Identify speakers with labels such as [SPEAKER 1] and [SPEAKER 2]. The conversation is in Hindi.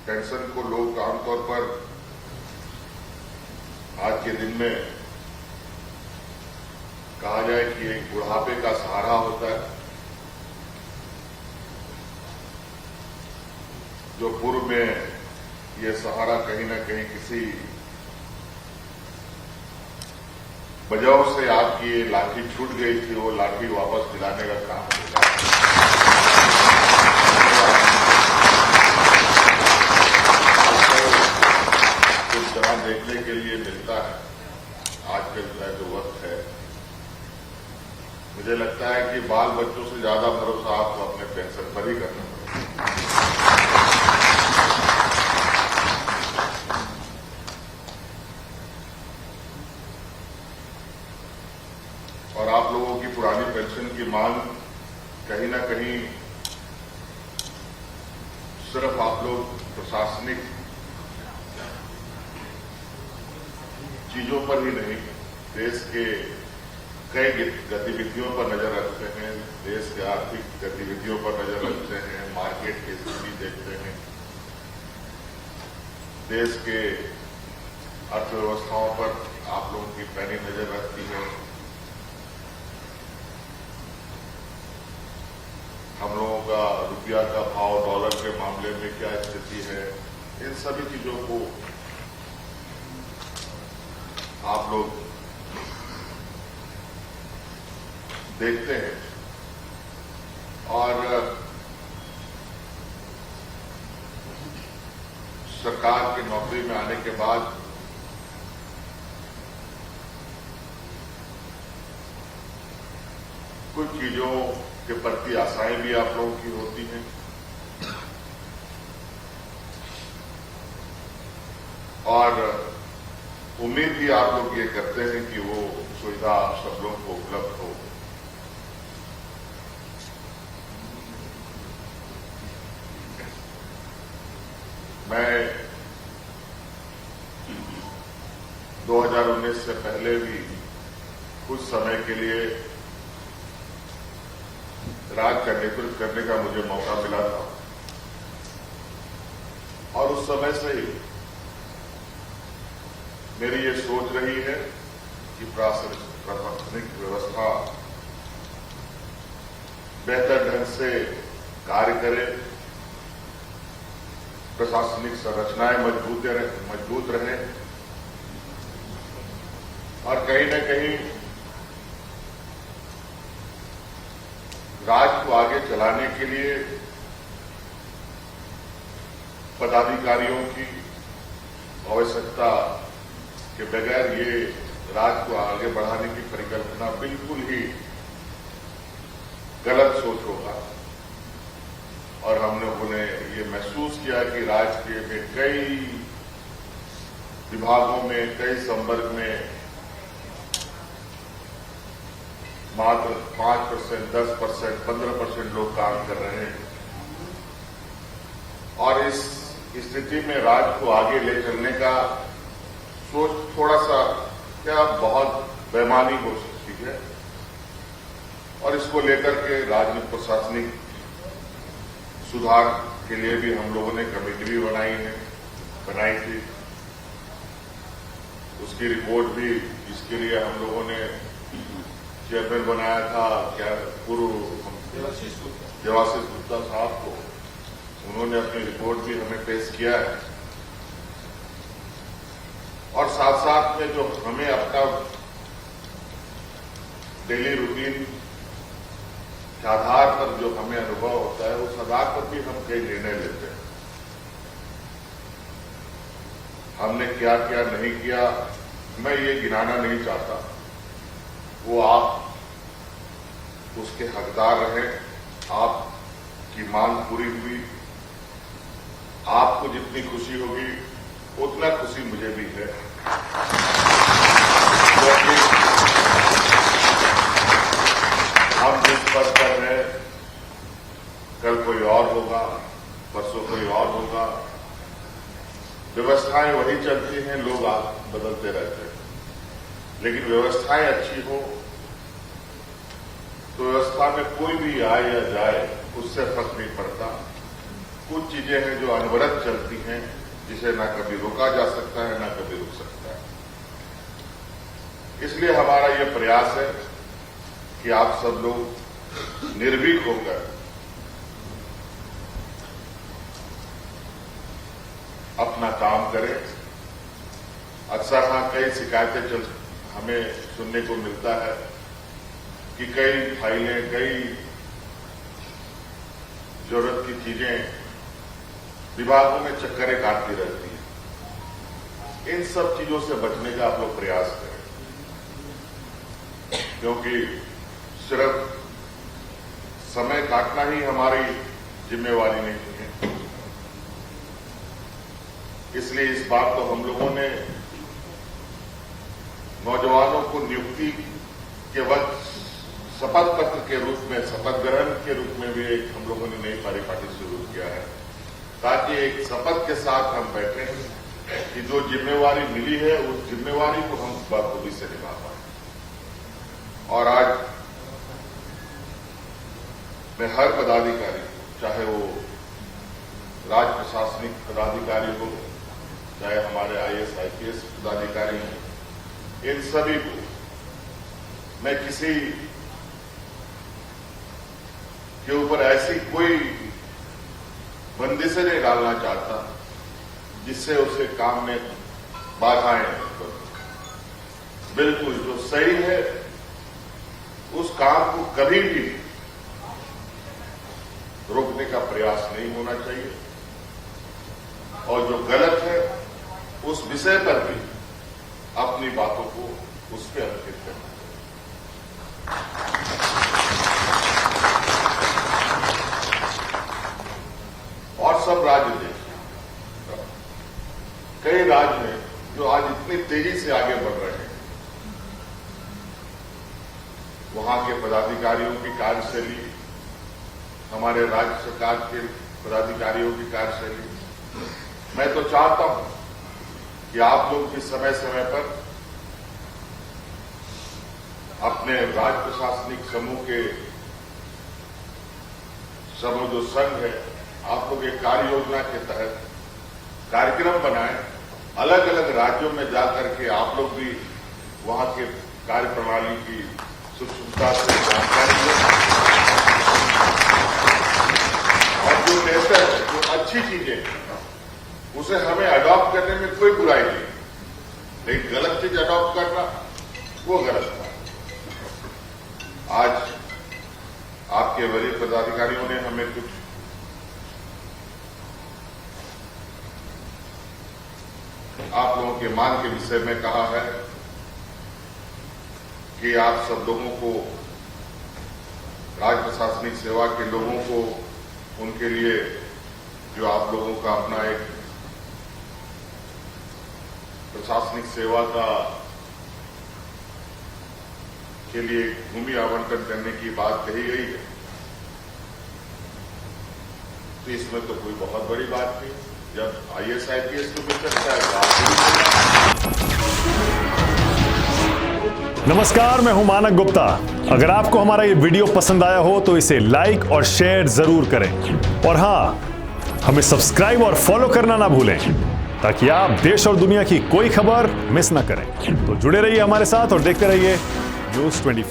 [SPEAKER 1] पेंशन को लोग आमतौर पर आज के दिन में कहा जाए कि एक बुढ़ापे का सहारा होता है, जो पूर्व में ये सहारा कहीं न कहीं किसी वजह से आपकी ये लाठी छूट गई थी, वो लाठी वापस दिलाने का काम होता है। कुछ तरह देखने के लिए मिलता है आजकल का जो वक्त है। मुझे लगता है कि बाल बच्चों से ज्यादा भरोसा आपको अपने पेंशन पर ही करना पड़ेगा। और आप लोगों की पुरानी पेंशन की मांग कहीं न कहीं सिर्फ आप लोग प्रशासनिक चीजों पर ही नहीं, देश के कई गतिविधियों पर नजर रखते हैं, देश के आर्थिक गतिविधियों पर नजर रखते हैं, मार्केट की स्थिति देखते हैं, देश के अर्थव्यवस्थाओं पर आप लोगों की पैनी नजर रहती है। हम लोगों का रुपया का भाव, डॉलर के मामले में क्या स्थिति है, इन सभी चीजों को आप लोग देखते हैं। और सरकार की नौकरी में आने के बाद कुछ चीजों के प्रति आशाएं भी आप लोगों की होती हैं, और उम्मीद भी आप लोग ये करते हैं कि वो सुविधा सब लोगों को उपलब्ध हो। मैं 2019 से पहले भी कुछ समय के लिए राज्य का नेतृत्व करने का मुझे मौका मिला था, और उस समय से ही मेरी ये सोच रही है कि प्रशासनिक व्यवस्था बेहतर ढंग से कार्य करे, प्रशासनिक संरचनाएं मजबूत रहे, और कहीं न कहीं राज्य को आगे चलाने के लिए पदाधिकारियों की आवश्यकता के बगैर ये राज्य को आगे बढ़ाने की परिकल्पना बिल्कुल ही गलत सोच होगा। और हम लोगों ने ये महसूस किया कि राज्य के में कई विभागों में, कई संवर्ग में मात्र 5%, 10%, 15% लोग काम कर रहे हैं, और इस स्थिति में राज्य को आगे ले चलने का सोच थोड़ा सा क्या बहुत बेईमानी हो सकती है। और इसको लेकर के राज्य में प्रशासनिक सुधार के लिए भी हम लोगों ने कमेटी भी बनाई थी। उसकी रिपोर्ट भी, इसके लिए हम लोगों ने चेयरमैन बनाया था, क्या पूर्व देवाशीष गुप्ता साहब को, उन्होंने अपनी रिपोर्ट भी हमें पेश किया है। और साथ साथ में जो हमें अपना डेली रूटीन के आधार पर जो हमें अनुभव होता है, उस आधार पर भी हम कई निर्णय लेते हैं। हमने क्या क्या नहीं किया, मैं ये गिनाना नहीं चाहता, वो आप उसके हकदार रहे। आपकी मांग पूरी हुई, आपको जितनी खुशी होगी उतना खुशी मुझे भी है, क्योंकि हम जिस पद पर हैं, कल कोई और होगा, परसों कोई और होगा। व्यवस्थाएं वही चलती हैं, लोग बदलते रहते हैं, लेकिन व्यवस्थाएं अच्छी हो तो व्यवस्था में कोई भी आए या जाए उससे फर्क नहीं पड़ता। कुछ चीजें हैं जो अनवरत चलती हैं, जिसे ना कभी रोका जा सकता है ना कभी रुक सकता है। इसलिए हमारा ये प्रयास है कि आप सब लोग निर्भीक होकर अपना काम करें। अक्सर कई शिकायतें हमें सुनने को मिलता है कि कई फाइलें, कई जरूरत की चीजें विभागों में चक्करें काटती रहती हैं। इन सब चीजों से बचने का आप लोग प्रयास करें, क्योंकि सिर्फ समय काटना ही हमारी जिम्मेवारी नहीं है। इसलिए इस बात को हम लोगों ने नौजवानों को नियुक्ति के वक्त शपथ पत्र के रूप में, शपथ ग्रहण के रूप में भी एक हम लोगों ने नई परिपाटी शुरू किया है, ताकि एक शपथ के साथ हम बैठे कि जो जिम्मेवारी मिली है उस जिम्मेवारी को हम बखूबी से निभा पाए। और आज मैं हर पदाधिकारी, चाहे वो राज्य प्रशासनिक पदाधिकारी हो, चाहे हमारे IAS IPS पदाधिकारी हो, इन सभी को मैं किसी के ऊपर ऐसी कोई बंदिशें नहीं डालना चाहता जिससे उसे काम में बाधाएं। बिल्कुल जो सही है उस काम को कभी भी रोकने का प्रयास नहीं होना चाहिए, और जो गलत है उस विषय पर भी अपनी बातों को उस पर अंकित करना चाहिए। और सब राज्य देखिए, कई राज्य हैं जो आज इतनी तेजी से आगे बढ़ रहे हैं। वहां के पदाधिकारियों की कार्यशैली, हमारे राज्य सरकार के पदाधिकारियों की कार्यशैली, मैं तो चाहता हूं कि आप लोग भी समय समय पर अपने राज्य प्रशासनिक समूह के जो संघ है, आप लोग एक कार्य योजना के तहत कार्यक्रम बनाएं, अलग अलग राज्यों में जाकर के आप लोग भी वहां के कार्य प्रणाली की सूक्ष्मता से जानकारी लें, और जो बेहतर है, जो अच्छी चीजें उसे हमें अडॉप्ट करने में कोई बुराई नहीं, लेकिन गलत चीज अडॉप्ट करना वो गलत था। आज आपके वरिष्ठ पदाधिकारियों ने हमें कुछ आप लोगों के मांग के विषय में कहा है कि आप सब लोगों को, राज्य प्रशासनिक सेवा के लोगों को, उनके लिए जो आप लोगों का अपना एक प्रशासनिक सेवा के लिए भूमि आवंटन करने की बात कही गई है, तो इसमें तो कोई बहुत बड़ी बात नहीं। जब IAS IPS को मिल सकता है।
[SPEAKER 2] नमस्कार, मैं हूं मानक गुप्ता। अगर आपको हमारा ये वीडियो पसंद आया हो तो इसे लाइक और शेयर जरूर करें, और हां, हमें सब्सक्राइब और फॉलो करना ना भूलें, ताकि आप देश और दुनिया की कोई खबर मिस ना करें। तो जुड़े रहिए हमारे साथ और देखते रहिए News 24।